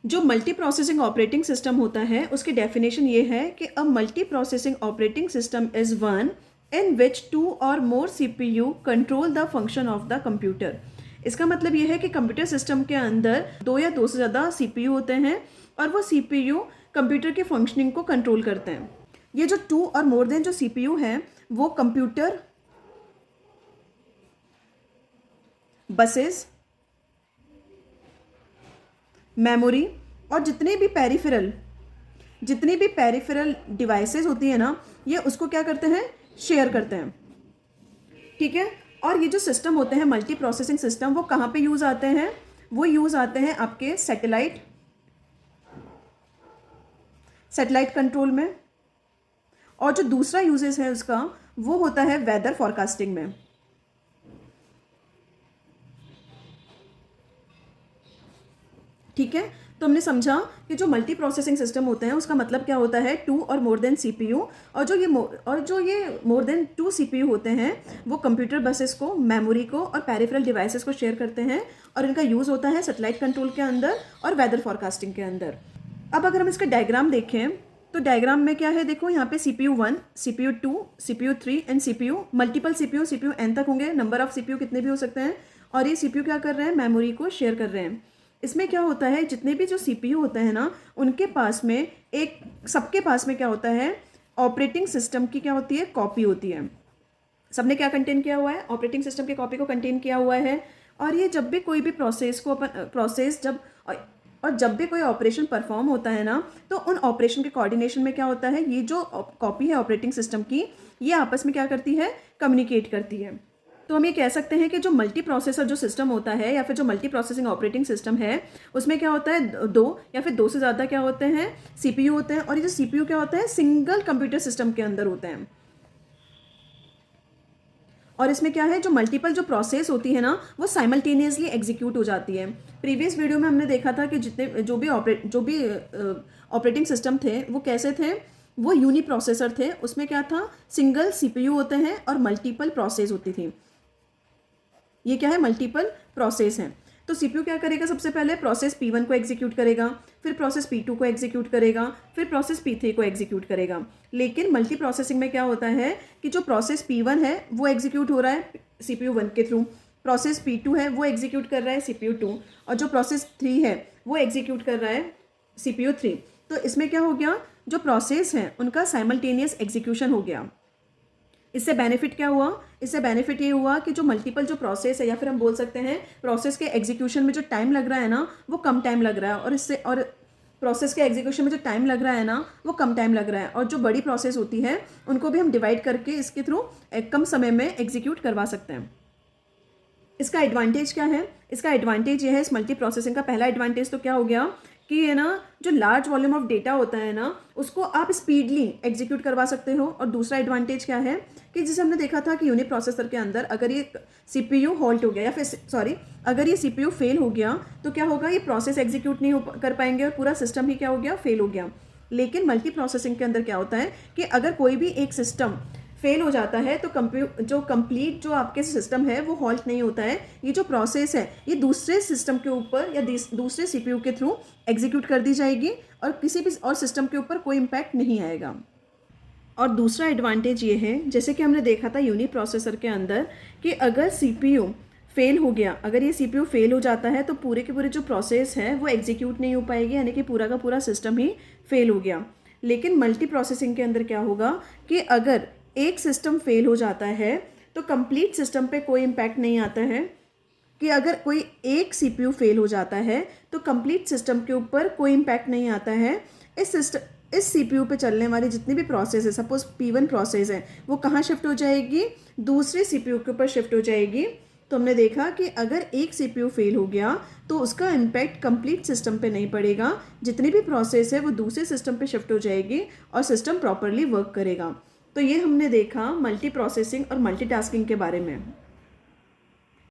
जो multi processing operating system होता है उसकी डेफिनेशन ये है कि a multiprocessing operating system is one in which 2 और more CPU control the function of the computer. इसका मतलब ये है कि कंप्यूटर सिस्टम के अंदर 2 या 2 से ज़्यादा CPU होते हैं और वो CPU कंप्यूटर की फंक्शनिंग को कंट्रोल करते हैं। ये जो 2 और मोर देन जो CPU है वो कंप्यूटर, बसेस, मेमोरी और जितनी भी पेरिफेरल डिवाइसेस होती है ना, ये उसको क्या करते हैं, शेयर करते हैं। ठीक है। और ये जो सिस्टम होते हैं मल्टी प्रोसेसिंग सिस्टम, वो कहाँ पे यूज़ आते हैं? वो यूज़ आते हैं आपके सैटेलाइट कंट्रोल में। और जो दूसरा यूजेस है उसका वो होता है वेदर फॉरकास्टिंग में। ठीक है। तो हमने समझा कि जो मल्टी प्रोसेसिंग सिस्टम होते हैं उसका मतलब क्या होता है, 2 और मोर देन CPU। और जो ये मोर देन 2 CPU होते हैं वो कंप्यूटर बसेस को, मेमोरी को और पेरिफेरल डिवाइसेस को शेयर करते हैं और इनका यूज़ होता है सैटेलाइट कंट्रोल के अंदर और वेदर फॉरकास्टिंग के अंदर। अब अगर हम इसका डायग्राम देखें तो डायग्राम में क्या है, देखो यहाँ पे CPU 1, CPU 2, CPU 3 and CPU multiple CPU N तक होंगे, नंबर ऑफ CPU कितने भी हो सकते हैं। और ये CPU क्या कर रहे हैं, मेमोरी को शेयर कर रहे हैं। इसमें क्या होता है, जितने भी जो CPU होते हैं ना, उनके पास में सबके पास में क्या होता है, ऑपरेटिंग सिस्टम की क्या होती है, कॉपी होती है। सबने क्या कंटेन किया हुआ है, ऑपरेटिंग सिस्टम की कॉपी को कंटेन किया हुआ है। और ये जब भी कोई भी जब भी कोई ऑपरेशन परफॉर्म होता है ना, तो उन ऑपरेशन के कोऑर्डिनेशन में क्या होता है, ये जो कॉपी है ऑपरेटिंग सिस्टम की, ये आपस में क्या करती है, कम्युनिकेट करती है। तो हम ये कह सकते हैं कि जो मल्टी प्रोसेसर जो सिस्टम होता है या फिर जो मल्टी प्रोसेसिंग ऑपरेटिंग सिस्टम है, उसमें क्या होता है, 2 या फिर 2 से ज़्यादा क्या होते हैं, CPU होते हैं। और ये जो CPU क्या होता है, सिंगल कंप्यूटर सिस्टम के अंदर होते हैं। और इसमें क्या है, जो मल्टीपल जो प्रोसेस होती है ना, वो साइमल्टेनियसली एग्जीक्यूट हो जाती है। प्रीवियस वीडियो में हमने देखा था कि जो भी ऑपरेटिंग सिस्टम थे वो कैसे थे, वो यूनी प्रोसेसर थे। उसमें क्या था, सिंगल CPU होते हैं और मल्टीपल प्रोसेस होती थी। ये क्या है, मल्टीपल प्रोसेस हैं। तो CPU क्या करेगा, सबसे पहले प्रोसेस P1 को एग्जीक्यूट करेगा, फिर प्रोसेस P2 को एग्जीक्यूट करेगा, फिर प्रोसेस P3 को एग्जीक्यूट करेगा। लेकिन मल्टी प्रोसेसिंग में क्या होता है कि जो प्रोसेस P1 है वो एग्जीक्यूट हो रहा है CPU 1 के थ्रू, प्रोसेस P2 है वो एग्जीक्यूट कर रहा है CPU 2, और जो प्रोसेस 3 है वो एग्जीक्यूट कर रहा है CPU 3। तो इसमें क्या हो गया, जो प्रोसेस हैं उनका साइमल्टेनियस एग्जीक्यूशन हो गया। इससे बेनिफिट क्या हुआ, इससे बेनिफिट ये हुआ कि जो मल्टीपल जो प्रोसेस है, या फिर हम बोल सकते हैं प्रोसेस के एग्जीक्यूशन में जो टाइम लग रहा है ना, वो कम टाइम लग रहा है। और प्रोसेस के एग्जीक्यूशन में जो टाइम लग रहा है ना, वो कम टाइम लग रहा है। और जो बड़ी प्रोसेस होती है उनको भी हम डिवाइड करके इसके थ्रू कम समय में एग्जीक्यूट करवा सकते हैं। इसका एडवांटेज क्या है, इसका एडवांटेज ये है, इस मल्टी प्रोसेसिंग का पहला एडवांटेज तो क्या हो गया कि ये ना, जो लार्ज वॉल्यूम ऑफ डेटा होता है ना, उसको आप स्पीडली एग्जीक्यूट करवा सकते हो। और दूसरा एडवांटेज क्या है कि जैसे हमने देखा था कि यूनिट प्रोसेसर के अंदर अगर ये CPU हॉल्ट हो गया, या फिर अगर ये CPU फेल हो गया, तो क्या होगा, ये प्रोसेस एग्जीक्यूट नहीं कर पाएंगे और पूरा सिस्टम ही क्या हो गया, फेल हो गया। लेकिन मल्टी प्रोसेसिंग के अंदर क्या होता है कि अगर कोई भी एक सिस्टम फेल हो जाता है तो कंप्लीट जो आपके सिस्टम है वो हॉल्ट नहीं होता है। ये जो प्रोसेस है ये दूसरे सिस्टम के ऊपर या दूसरे CPU के थ्रू एग्जीक्यूट कर दी जाएगी और किसी भी और सिस्टम के ऊपर कोई इम्पैक्ट नहीं आएगा। और दूसरा एडवांटेज ये है, जैसे कि हमने देखा था यूनी प्रोसेसर के अंदर, कि अगर CPU फेल हो गया, अगर ये CPU फेल हो जाता है तो पूरे के पूरे जो प्रोसेस है वो एग्जीक्यूट नहीं हो पाएगी, यानी कि पूरा का पूरा सिस्टम ही फेल हो गया। लेकिन मल्टी प्रोसेसिंग के अंदर क्या होगा कि अगर एक सिस्टम फेल हो जाता है तो कंप्लीट सिस्टम पे कोई इम्पैक्ट नहीं आता है। कि अगर कोई एक CPU फेल हो जाता है तो कंप्लीट सिस्टम के ऊपर कोई इम्पैक्ट नहीं आता है। इस CPU पे चलने वाली जितनी भी प्रोसेस है, सपोज P1 प्रोसेस है, वो कहाँ शिफ्ट हो जाएगी, दूसरे CPU के ऊपर शिफ्ट हो जाएगी। तो हमने देखा कि अगर एक CPU फेल हो गया तो उसका इम्पैक्ट कंप्लीट सिस्टम पे नहीं पड़ेगा, जितनी भी प्रोसेस है वो दूसरे सिस्टम पे शिफ्ट हो जाएगी और सिस्टम प्रॉपरली वर्क करेगा। तो ये हमने देखा मल्टी प्रोसेसिंग और मल्टीटास्किंग के बारे में।